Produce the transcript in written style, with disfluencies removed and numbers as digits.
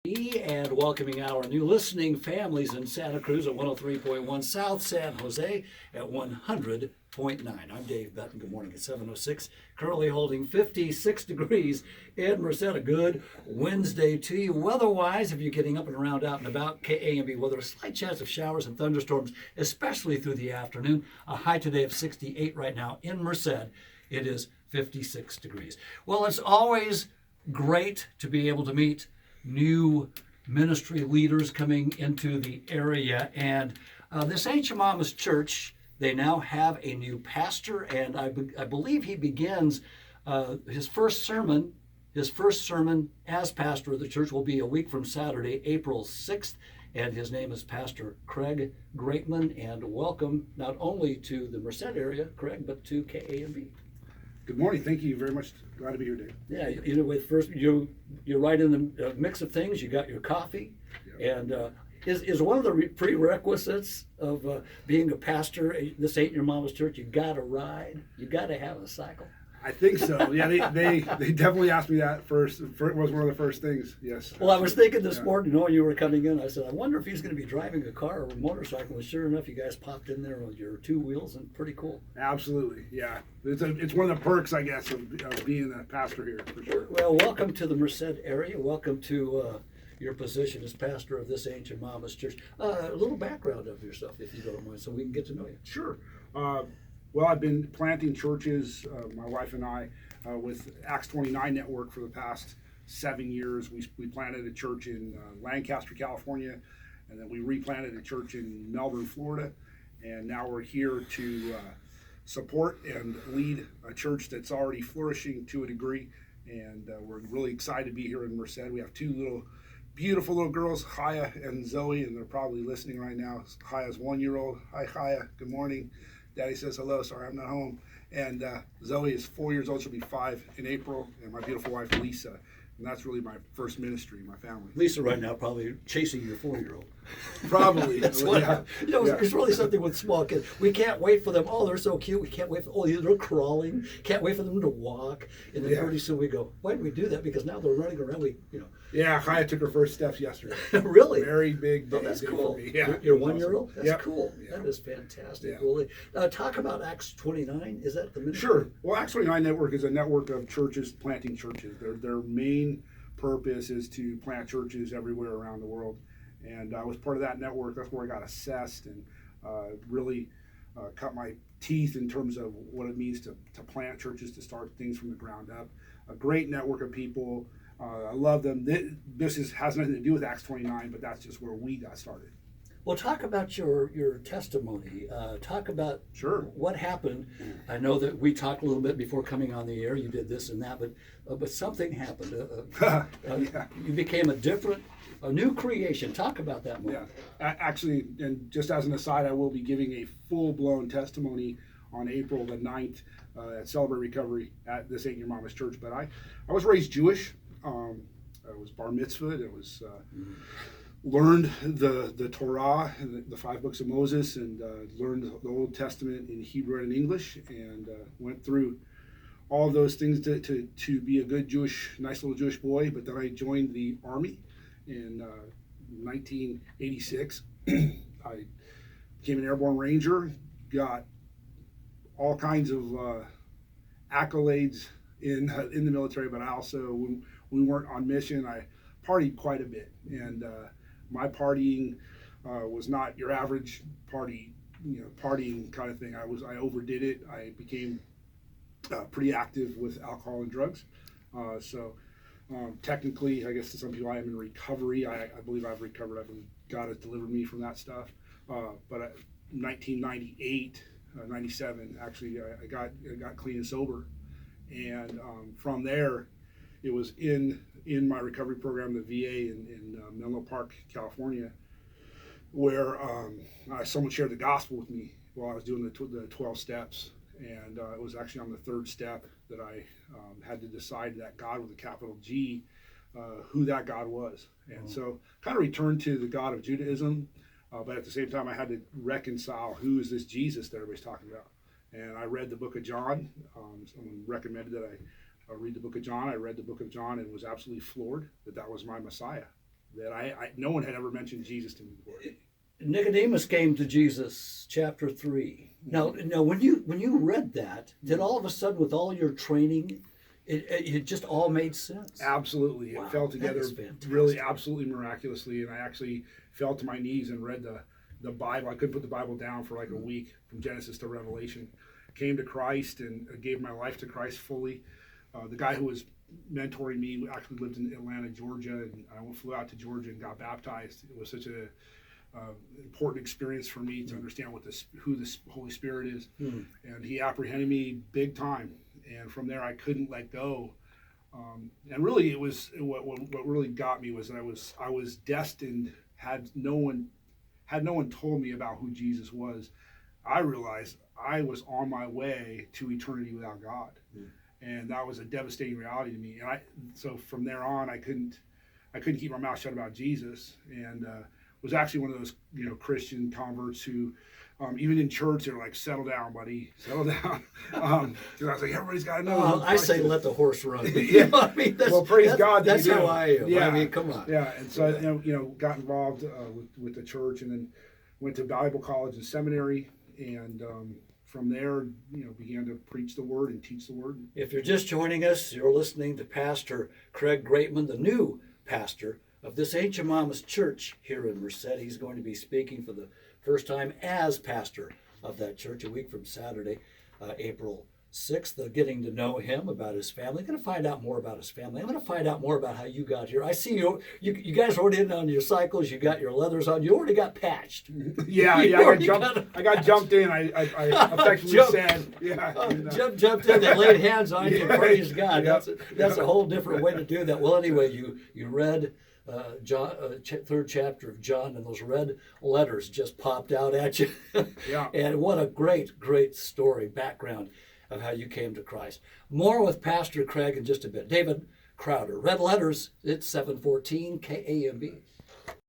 And welcoming our new listening families in Santa Cruz at 103.1 South San Jose at 100.9. I'm Dave Benton. Good morning at 7:06. Currently holding 56 degrees in Merced. A good Wednesday to you. Weather-wise, if you're getting up and around out and about, KAMB weather, a slight chance of showers and thunderstorms, especially through the afternoon. A high today of 68 right now in Merced. It is 56 degrees. Well, it's always great to be able to meet new ministry leaders coming into the area, and the St. Jemimah's Church, they now have a new pastor, and I believe he begins his first sermon as pastor of the church will be a week from Saturday, April 6th, and his name is Pastor Craig Greatman. And welcome not only to the Merced area, Craig, but to KAMB. Good morning. Thank you very much. Glad to be here, Dave. Yeah, with first you're right in the mix of things. You got your coffee, and is one of the prerequisites of being a pastor, this ain't your mama's church. You got to ride. You got to have a cycle. I think so. Yeah, they definitely asked me that first. It was one of the first things. Yes. Well, I was thinking this morning, knowing you were coming in, I said, I wonder if he's going to be driving a car or a motorcycle. And sure enough, you guys popped in there with your two wheels, and pretty cool. Absolutely. Yeah. It's one of the perks, I guess, of being a pastor here, for sure. Well, welcome to the Merced area. Welcome to your position as pastor of this Ancient Mama's Church. A little background of yourself, if you don't mind, so we can get to know you. Sure. Well, I've been planting churches, my wife and I, with Acts 29 Network for the past 7 years. We planted a church in Lancaster, California, and then we replanted a church in Melbourne, Florida, and now we're here to support and lead a church that's already flourishing to a degree, and we're really excited to be here in Merced. We have two beautiful little girls, Chaya and Zoe, and they're probably listening right now. Chaya's 1 year old. Hi, Chaya. Good morning. Daddy says hello. Sorry, I'm not home. And Zoe is 4 years old. She'll be 5 in April. And my beautiful wife, Lisa. And that's really my first ministry, my family. Lisa right now probably chasing your 4-year-old. Probably. That's what, It's really something with small kids. We can't wait for them. Oh, they're so cute. We can't wait for, they're crawling. Can't wait for them to walk. And then pretty soon we go, why did we do that? Because now they're running around. Yeah, Chaya took her first steps yesterday. Really? Very big day. Oh, that's cool. For me. Yeah, your 1 year old? That's yep. cool. Yeah. That is fantastic. Yeah. Well, talk about Acts 29. Is that the ministry? Sure. Well, Acts 29 Network is a network of churches planting churches. Their main purpose is to plant churches everywhere around the world. And I was part of that network. That's where I got assessed and really cut my teeth in terms of what it means to plant churches, to start things from the ground up. A great network of people. I love them. This has nothing to do with Acts 29, but that's just where we got started. Well, talk about your testimony. Talk about what happened. I know that we talked a little bit before coming on the air. You did this and that, but something happened. You became a new creation. Talk about that more. Yeah, actually, and just as an aside, I will be giving a full-blown testimony on April the 9th at Celebrate Recovery at this Ain't Your Mama's Church. But I was raised Jewish. I was bar mitzvahed. It was learned the Torah, the 5 books of Moses, and learned the Old Testament in Hebrew and English, and went through all of those things to be a good nice little Jewish boy. But then I joined the Army in 1986. I became an airborne ranger, got all kinds of accolades in the military, but I also, when we weren't on mission, I partied quite a bit, and my partying was not your average partying kind of thing. I overdid it. I became pretty active with alcohol and drugs. Technically, I guess to some people, I am in recovery. I believe I've recovered. I believe God has delivered me from that stuff. But 1998, 97, actually, I got clean and sober, and from there, it was in my recovery program, the VA in Menlo Park, California, where someone shared the gospel with me while I was doing the 12 steps. And it was actually on the 3rd step that I had to decide that God with a capital G, who that God was. And so kind of returned to the God of Judaism, but at the same time I had to reconcile who is this Jesus that everybody's talking about. And I read the book of John. Someone recommended that I read the book of John. I read the book of John and was absolutely floored that was my Messiah. that no one had ever mentioned Jesus to me before. Nicodemus came to Jesus, chapter 3. Now, when you read that, did all of a sudden, with all your training, it just all made sense? Absolutely. Wow, It fell that together is fantastic. really absolutely miraculously, and I actually fell to my knees and read the Bible. I couldn't put the Bible down for like a week, from Genesis to Revelation. Came to Christ and gave my life to Christ fully. The guy who was mentoring me actually lived in Atlanta, Georgia, and I flew out to Georgia and got baptized. It was such a important experience for me to understand who the Holy Spirit is, and he apprehended me big time. And from there, I couldn't let go. And really, it was what really got me was that I was destined. Had no one told me about who Jesus was, I realized I was on my way to eternity without God, and that was a devastating reality to me. And so from there on, I couldn't keep my mouth shut about Jesus, and was actually one of those Christian converts who, even in church, they're like, "Settle down, buddy, settle down." Because I was like, everybody's got to know. Well, I say let the horse run. Yeah. I mean, Well, praise God. That's how I am. Yeah. I mean, come on. Yeah, and so got involved with the church, and then went to Bible college and seminary, and from there, began to preach the word and teach the word. If you're just joining us, you're listening to Pastor Craig Greatman, the new pastor of this Ancient Mama's Church here in Merced. He's going to be speaking for the first time as pastor of that church a week from Saturday, April 6th, getting to know him, about his family. I'm going to find out more about his family. I'm going to find out more about how you got here. I see you guys are already in on your cycles. You got your leathers on. You already got patched. Yeah, I got jumped in. I affectionately said, yeah. Jumped in. They laid hands on you. Praise God. That's a whole different way to do that. Well, anyway, you read John, third chapter of John, and those red letters just popped out at you. Yeah. And what a great story, background of how you came to Christ. More with Pastor Craig in just a bit. David Crowder, red letters, it's 714 KAMB.